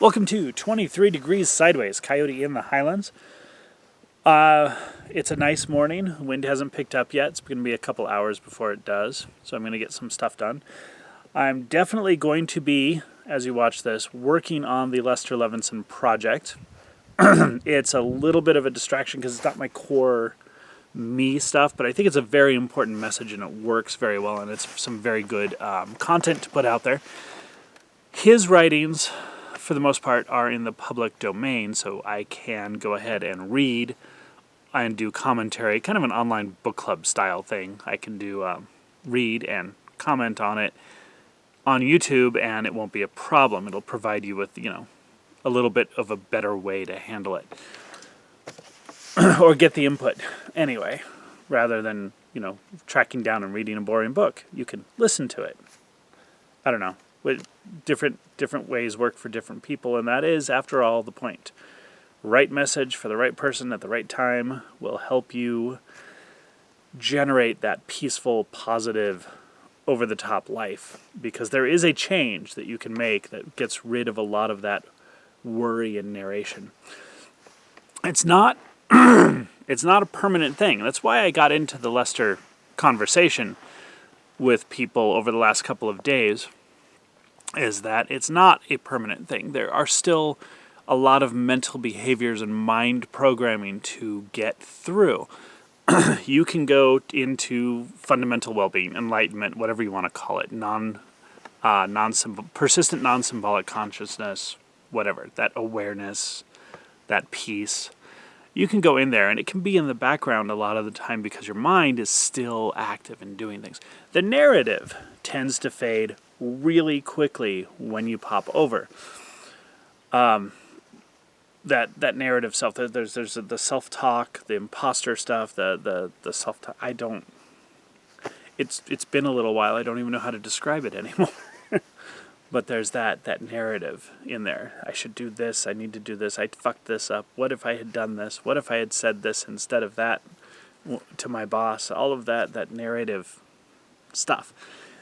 Welcome to 23 Degrees Sideways, Coyote in the Highlands. It's a nice morning. The wind hasn't picked up yet. It's going to be a couple hours before it does, so I'm going to get some stuff done. I'm definitely going to be, as you watch this, working on the Lester Levinson project. It's a little bit of a distraction because it's not my core me stuff, but I think it's a very important message and it works very well, and it's some very good content to put out there. His writings, for the most part, are in the public domain, so I can go ahead and read and do commentary, kind of an online book club style thing. I can do read and comment on it on YouTube, and it won't be a problem. It'll provide you with, a little bit of a better way to handle it. Or get the input anyway, rather than, tracking down and reading a boring book. You can listen to it. I don't know. Different ways work for different people, and that is, after all, the point. Right message for the right person at the right time will help you generate that peaceful, positive, over-the-top life, because there is a change that you can make that gets rid of a lot of that worry and narration. It's not a permanent thing. That's why I got into the Lester conversation with people over the last couple of days, is that it's not a permanent thing. There are still a lot of mental behaviors and mind programming to get through. You can go into fundamental well-being, enlightenment, whatever you want to call it, persistent non-symbolic consciousness, whatever, that awareness, that peace. You can go in there, and it can be in the background a lot of the time because your mind is still active and doing things. The narrative tends to fade really quickly when you pop over. That narrative self. There's the self-talk, the imposter stuff, the self-talk. It's been a little while. I don't even know how to describe it anymore. But there's that narrative in there. I should do this. I need to do this. I fucked this up. What if I had done this? What if I had said this instead of that to my boss? All of that narrative stuff.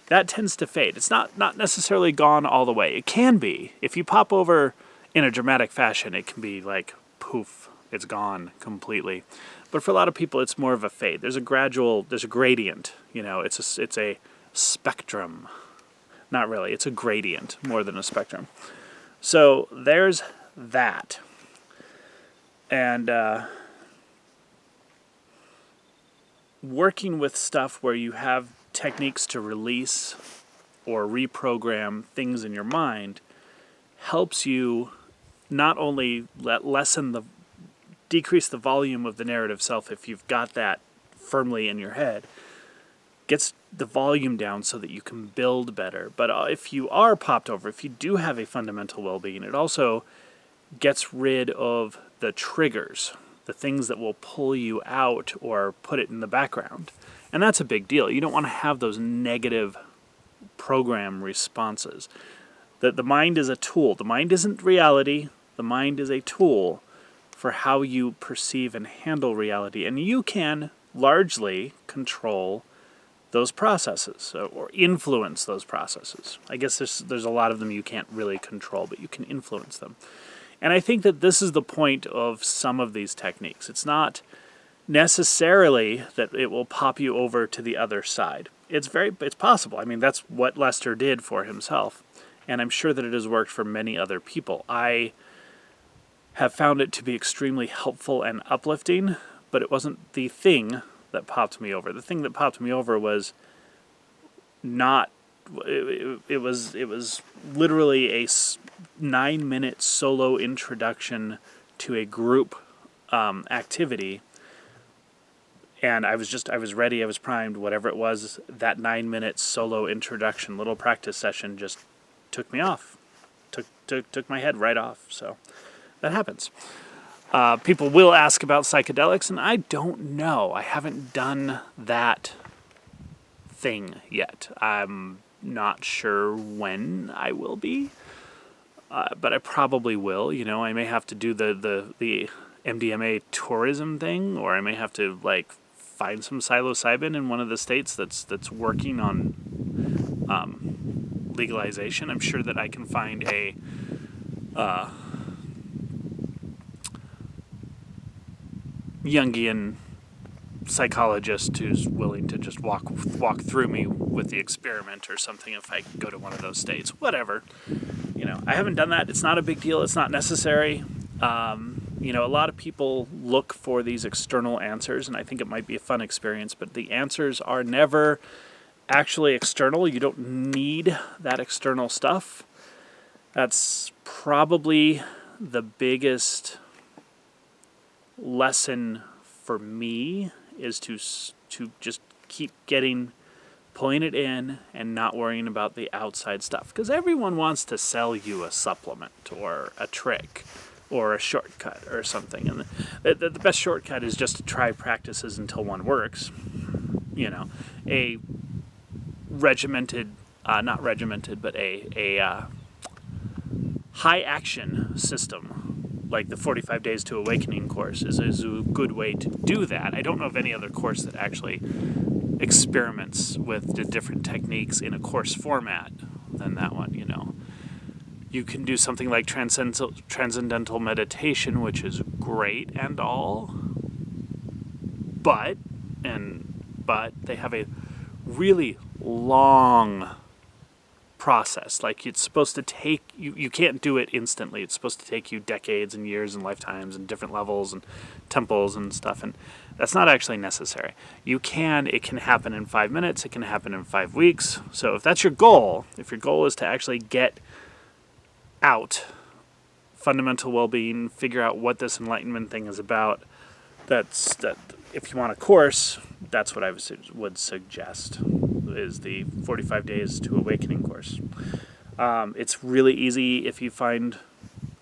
That tends to fade. It's not necessarily gone all the way. It can be. If you pop over in a dramatic fashion, it can be like, poof, it's gone completely. But for a lot of people, it's more of a fade. There's a gradient. It's a spectrum. Not really. It's a gradient more than a spectrum. So there's that. And working with stuff where you have techniques to release or reprogram things in your mind helps you not only decrease the volume of the narrative self if you've got that firmly in your head, gets the volume down so that you can build better. But if you are popped over, if you do have a fundamental well-being, it also gets rid of the triggers, the things that will pull you out or put it in the background. And that's a big deal. You don't want to have those negative program responses. The mind is a tool. The mind isn't reality. The mind is a tool for how you perceive and handle reality. And you can largely control those processes or influence those processes. I guess there's a lot of them you can't really control, but you can influence them. And I think that this is the point of some of these techniques. It's not necessarily that it will pop you over to the other side. It's possible. I mean, that's what Lester did for himself, and I'm sure that it has worked for many other people. I have found it to be extremely helpful and uplifting, but it wasn't the thing that popped me over. The thing that popped me over was it was literally a 9-minute solo introduction to a group activity. And I was ready, I was primed, whatever it was. That 9-minute solo introduction, little practice session just took me off. Took my head right off. So that happens. People will ask about psychedelics, and I don't know. I haven't done that thing yet. I'm not sure when I will be, but I probably will. I may have to do the MDMA tourism thing, or I may have to find some psilocybin in one of the states that's working on legalization. I'm sure that I can find a Jungian psychologist who's willing to just walk through me with the experiment or something if I go to one of those states. Whatever. I haven't done that. It's not a big deal. It's not necessary. A lot of people look for these external answers, and I think it might be a fun experience, but the answers are never actually external. You don't need that external stuff. That's probably the biggest lesson for me, is to just keep pulling it in and not worrying about the outside stuff. Because everyone wants to sell you a supplement or a trick or a shortcut or something. And the best shortcut is just to try practices until one works. A regimented, not regimented, but a high action system like the 45 Days to Awakening course is a good way to do that. I don't know of any other course that actually experiments with the different techniques in a course format than that one. You can do something like transcendental meditation, which is great and all, but they have a really long process. Like, it's supposed to take you can't do it instantly. It's supposed to take you decades and years and lifetimes and different levels and temples and stuff, and that's not actually necessary. It can happen in 5 minutes, it can happen in 5 weeks. So if that's your goal, if your goal is to actually get out fundamental well-being, figure out what this enlightenment thing is about, that if you want a course, that's what I would suggest, is the 45 Days to Awakening course. It's really easy if you find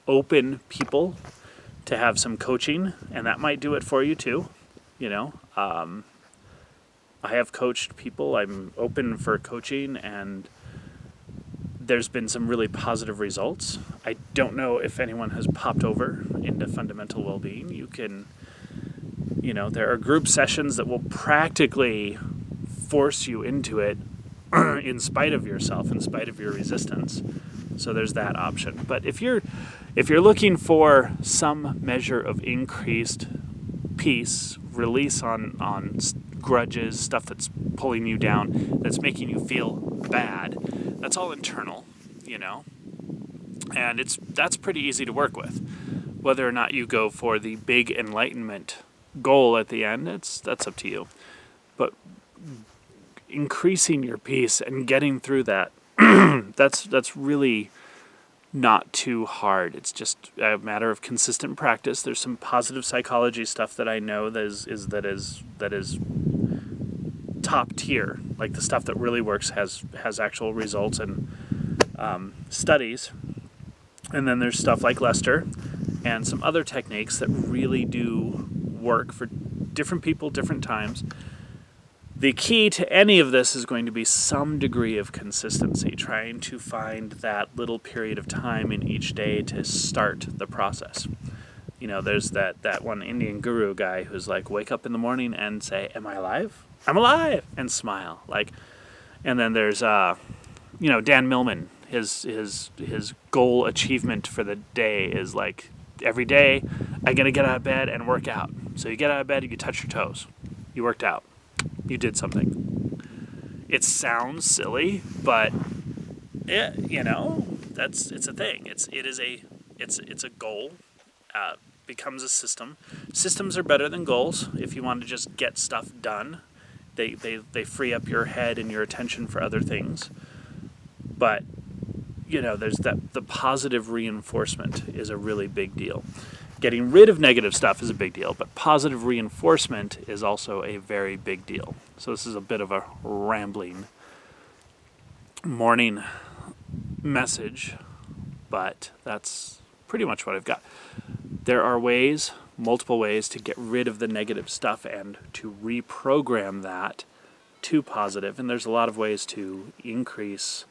open people to have some coaching, and that might do it for you too. I have coached people. I'm open for coaching, and there's been some really positive results. I don't know if anyone has popped over into fundamental well-being. There are group sessions that will practically force you into it in spite of yourself, in spite of your resistance. So there's that option. But if you're looking for some measure of increased peace, release on grudges, stuff that's pulling you down, that's making you feel bad, that's all internal, and that's pretty easy to work with. Whether or not you go for the big enlightenment goal at the end, that's up to you. But increasing your peace and getting through that, that's really not too hard. It's just a matter of consistent practice. There's some positive psychology stuff that I know that is top tier. Like, the stuff that really works has actual results and studies. And then there's stuff like Lester and some other techniques that really do work for different people, different times. The key to any of this is going to be some degree of consistency, trying to find that little period of time in each day to start the process. There's that one Indian guru guy who's like, wake up in the morning and say, am I alive? I'm alive! And smile. And then there's, Dan Millman. His goal achievement for the day is like, every day I gotta get out of bed and work out. So you get out of bed, you touch your toes. You worked out. You did something. It sounds silly, but it's a thing. It's a goal. Becomes a system. Systems are better than goals. If you want to just get stuff done, they free up your head and your attention for other things. But there's the positive reinforcement is a really big deal. Getting rid of negative stuff is a big deal, but positive reinforcement is also a very big deal. So this is a bit of a rambling morning message, but that's pretty much what I've got. There are multiple ways to get rid of the negative stuff and to reprogram that to positive, and there's a lot of ways to increase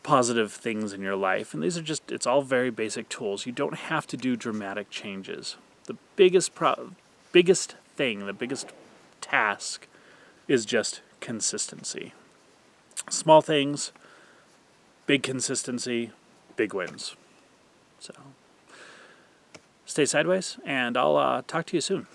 positive things in your life, and these are it's all very basic tools. You don't have to do dramatic changes. The biggest task is just consistency. Small things, big consistency, big wins. So stay sideways, and I'll talk to you soon.